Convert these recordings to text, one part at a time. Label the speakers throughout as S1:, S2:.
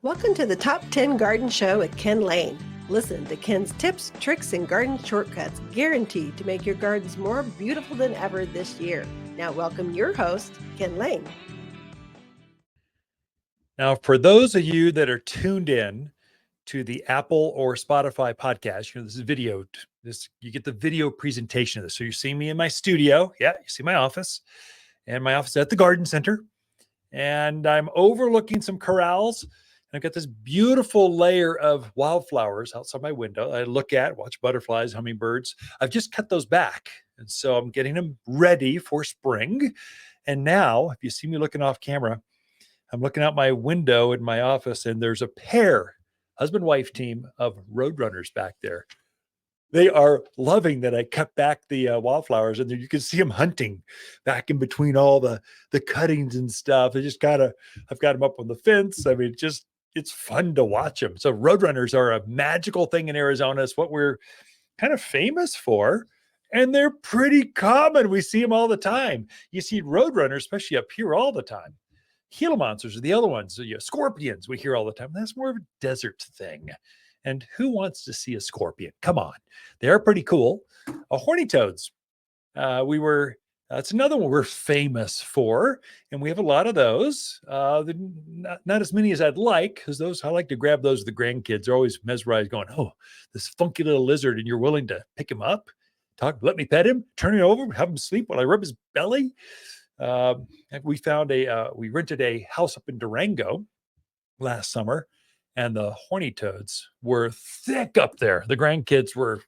S1: Welcome to the Top 10 Garden Show with Ken Lain. Listen to Ken's tips, tricks, and garden shortcuts guaranteed to make your gardens more beautiful than ever this year. Now welcome your host, Ken Lain.
S2: Now, for those of you that are tuned in to the Apple or Spotify podcast, this is video. You get the video presentation of this. So you're seeing me in my studio. Yeah, you see my office, and my office at the garden center. And I'm overlooking some corrals. And I've got this beautiful layer of wildflowers outside my window. I look at, watch butterflies, hummingbirds. I've just cut those back. And so I'm getting them ready for spring. And now, if you see me looking off camera, I'm looking out my window in my office, and there's a pair, husband-wife team of roadrunners back there. They are loving that I cut back the wildflowers, and you can see them hunting back in between all the cuttings and stuff. I've got them up on the fence. I mean, it's fun to watch them. So roadrunners are a magical thing in Arizona. It's what we're kind of famous for, and they're pretty common. We see them all the time. You see roadrunners, especially up here, all the time. Gila monsters are the other ones. Scorpions we hear all the time. That's more of a desert thing. And who wants to see a scorpion? Come on. They're pretty cool. Horny toads. That's another one we're famous for. And we have a lot of those. Not as many as I'd like, because I like to grab those with the grandkids. They're always mesmerized going, oh, this funky little lizard, and you're willing to pick him up, let me pet him, turn him over, have him sleep while I rub his belly. We rented a house up in Durango last summer, and the horny toads were thick up there. The grandkids were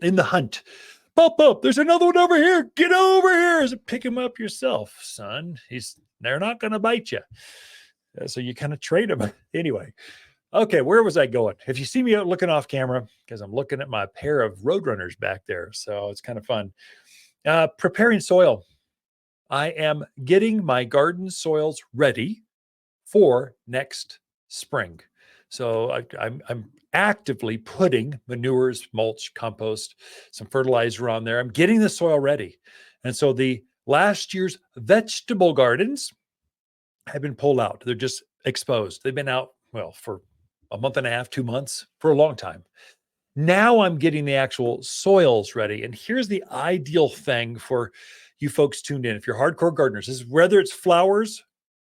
S2: in the hunt. Pop, there's another one over here. Get over here. Pick him up yourself, son. They're not going to bite you. So you kind of trade them. Anyway. Okay, where was I going? If you see me looking off camera, because I'm looking at my pair of roadrunners back there. So it's kind of fun. Preparing soil. I am getting my garden soils ready for next spring. So I'm actively putting manures, mulch, compost, some fertilizer on there. I'm getting the soil ready. And so the last year's vegetable gardens have been pulled out. They're just exposed. They've been out, for a month and a half, 2 months, for a long time. Now I'm getting the actual soils ready. And here's the ideal thing for you folks tuned in. If you're hardcore gardeners, this is whether it's flowers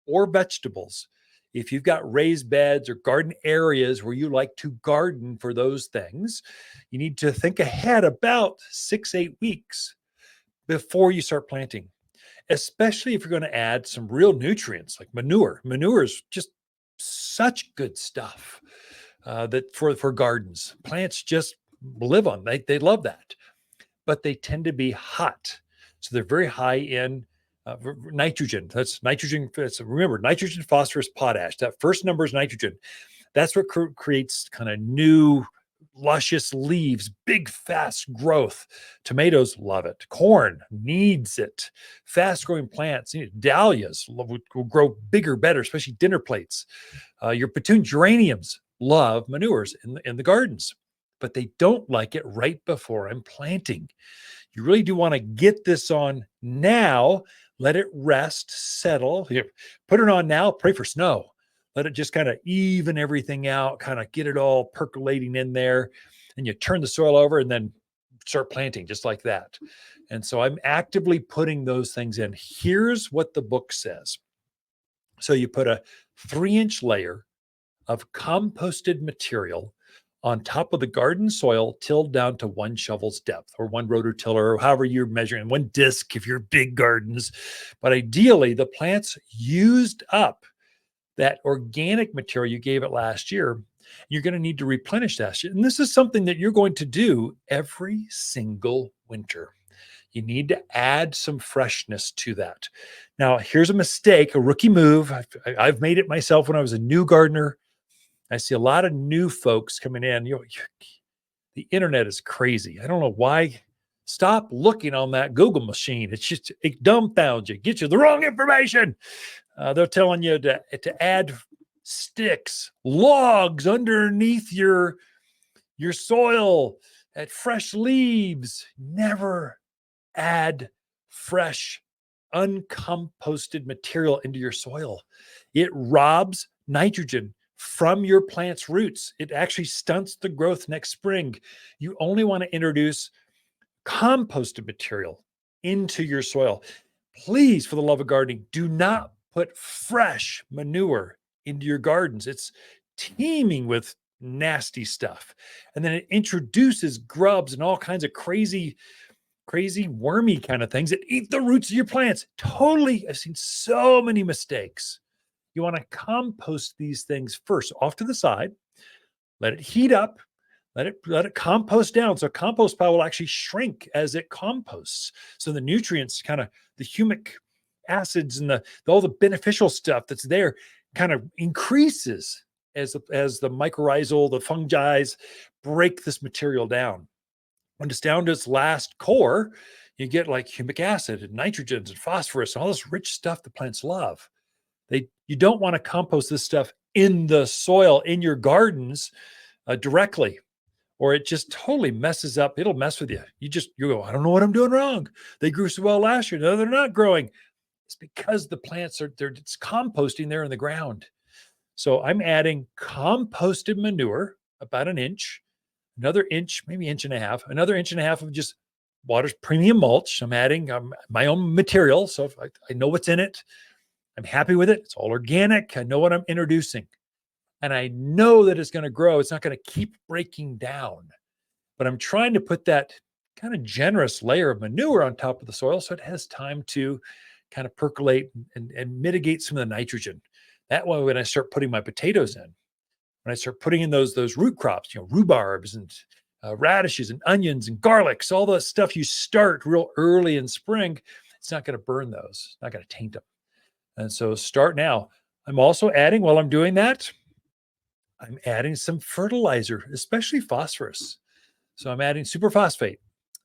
S2: or vegetables. If you've got raised beds or garden areas where you like to garden for those things, you need to think ahead about 6-8 weeks before you start planting, especially if you're going to add some real nutrients like manure. Manure is just such good stuff that for gardens. Plants just live on. They love that, but they tend to be hot. So they're very high in nitrogen. That's nitrogen. Remember, nitrogen, phosphorus, potash. That first number is nitrogen. That's what creates kind of new, luscious leaves, big, fast growth. Tomatoes love it. Corn needs it. Fast-growing plants, dahlias will grow bigger, better, especially dinner plates. Your geraniums love manures in the gardens, but they don't like it right before I'm planting. You really do want to get this on now. Let it rest, settle. Put it on now, pray for snow. Let it just kind of even everything out, kind of get it all percolating in there. And you turn the soil over and then start planting just like that. And so I'm actively putting those things in. Here's what the book says. So you put a 3-inch layer of composted material on top of the garden soil, tilled down to 1 shovel's depth, or 1 rototiller, or however you're measuring, 1 disc if you're big gardens. But ideally, the plants used up that organic material you gave it last year. You're going to need to replenish that. And this is something that you're going to do every single winter. You need to add some freshness to that. Now, here's a mistake, a rookie move. I've made it myself when I was a new gardener. I see a lot of new folks coming in. The internet is crazy. I don't know why. Stop looking on that Google machine. It dumbfounds you, gets you the wrong information. They're telling you to add sticks, logs underneath your soil, add fresh leaves. Never add fresh, uncomposted material into your soil. It robs nitrogen from your plant's roots. It actually stunts the growth next spring. You only want to introduce composted material into your soil. Please, for the love of gardening, do not put fresh manure into your gardens. It's teeming with nasty stuff. And then it introduces grubs and all kinds of crazy wormy kind of things that eat the roots of your plants. Totally, I've seen so many mistakes. You want to compost these things first off to the side, let it heat up, let it compost down. So compost pile will actually shrink as it composts. So the nutrients, kind of the humic acids and all the beneficial stuff that's there kind of increases as the mycorrhizal, the fungi break this material down. When it's down to its last core, you get like humic acid and nitrogens and phosphorus and all this rich stuff the plants love. You don't want to compost this stuff in the soil in your gardens directly, or it just totally messes up. It'll mess with you. You go, I don't know what I'm doing wrong. They grew so well last year. No, they're not growing. It's because the plants it's composting there in the ground. So I'm adding composted manure, about an inch, another inch, maybe inch and a half, another inch and a half of just water's premium mulch. I'm adding my own material. So if I know what's in it. I'm happy with it. It's all organic. I know what I'm introducing. And I know that it's going to grow. It's not going to keep breaking down. But I'm trying to put that kind of generous layer of manure on top of the soil so it has time to kind of percolate and mitigate some of the nitrogen. That way, when I start putting my potatoes in, when I start putting in those root crops, rhubarbs and radishes and onions and garlics, all the stuff you start real early in spring, it's not going to burn those. It's not going to taint them. And so start now. I'm also adding, while I'm doing that, I'm adding some fertilizer, especially phosphorus. So I'm adding superphosphate,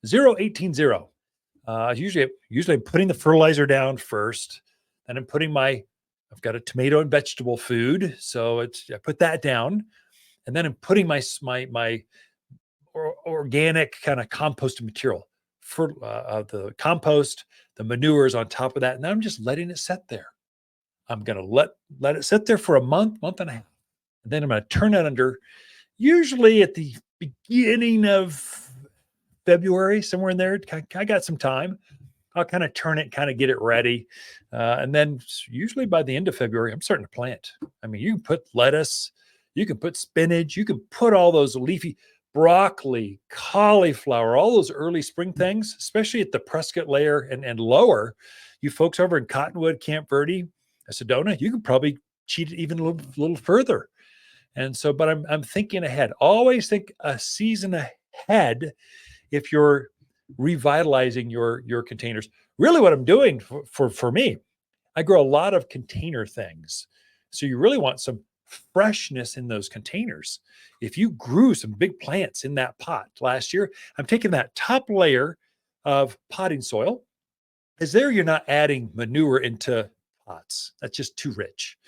S2: 0,18,0. Usually I'm putting the fertilizer down first, and I'm putting I've got a tomato and vegetable food. So I put that down, and then I'm putting my organic kind of composted material for the compost, the manures on top of that. And then I'm just letting it sit there. I'm going to let it sit there for a month and a half. And then I'm going to turn it under, usually at the beginning of February, somewhere in there. I got some time. I'll kind of turn it, kind of get it ready. And then usually by the end of February, I'm starting to plant. I mean, you can put lettuce, you can put spinach, you can put all those leafy broccoli, cauliflower, all those early spring things, especially at the Prescott layer and lower. You folks over in Cottonwood, Camp Verde, Sedona, you could probably cheat it even a little further. And so, but I'm thinking ahead. Always think a season ahead if you're revitalizing your containers. Really what I'm doing for me, I grow a lot of container things. So you really want some freshness in those containers. If you grew some big plants in that pot last year, I'm taking that top layer of potting soil. Is there, you're not adding manure into pots. That's just too rich.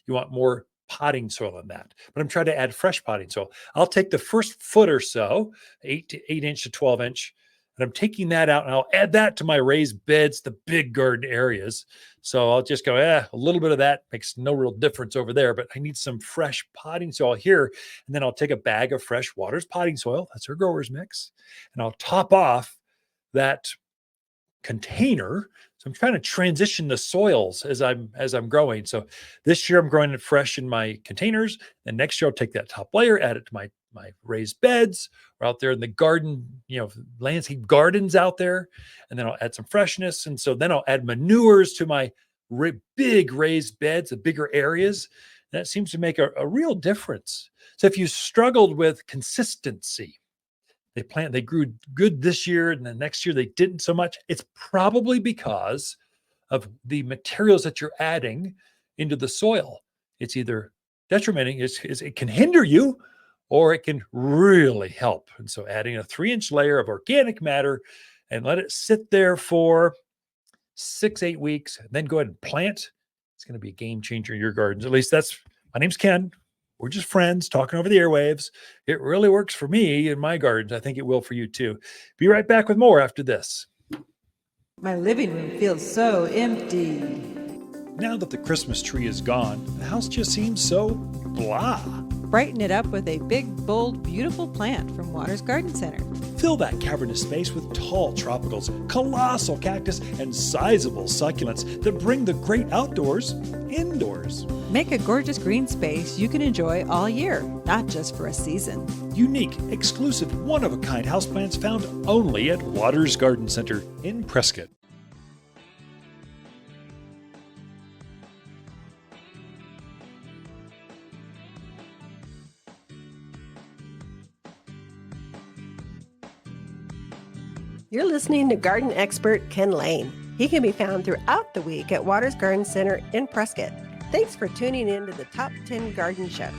S2: You want more potting soil in that. But I'm trying to add fresh potting soil. I'll take the first foot or so, 8 inch to 12 inch, and I'm taking that out and I'll add that to my raised beds, the big garden areas. So I'll just go, a little bit of that makes no real difference over there, but I need some fresh potting soil here. And then I'll take a bag of fresh Waters potting soil. That's our growers mix. And I'll top off that container. So I'm trying to transition the soils as I'm growing. So this year I'm growing it fresh in my containers, and next year I'll take that top layer, add it to my raised beds, or out there in the garden, landscape gardens out there, and then I'll add some freshness. And so then I'll add manures to my big raised beds, the bigger areas. And that seems to make a real difference. So if you struggled with consistency, they grew good this year, and the next year they didn't so much, it's probably because of the materials that you're adding into the soil. It's either detrimenting, it can hinder you, or it can really help. And so adding a 3-inch layer of organic matter and let it sit there for 6-8 weeks, and then go ahead and plant. It's going to be a game changer in your gardens. At least my name's Ken. We're just friends talking over the airwaves. It really works for me in my gardens. I think it will for you too. Be right back with more after this.
S3: My living room feels so empty.
S2: Now that the Christmas tree is gone, the house just seems so blah.
S3: Brighten it up with a big, bold, beautiful plant from Waters Garden Center.
S2: Fill that cavernous space with tall tropicals, colossal cactus, and sizable succulents that bring the great outdoors indoors.
S3: Make a gorgeous green space you can enjoy all year, not just for a season.
S2: Unique, exclusive, one-of-a-kind houseplants found only at Waters Garden Center in Prescott.
S1: You're listening to garden expert Ken Lain. He can be found throughout the week at Waters Garden Center in Prescott. Thanks for tuning in to the Top 10 Garden Show.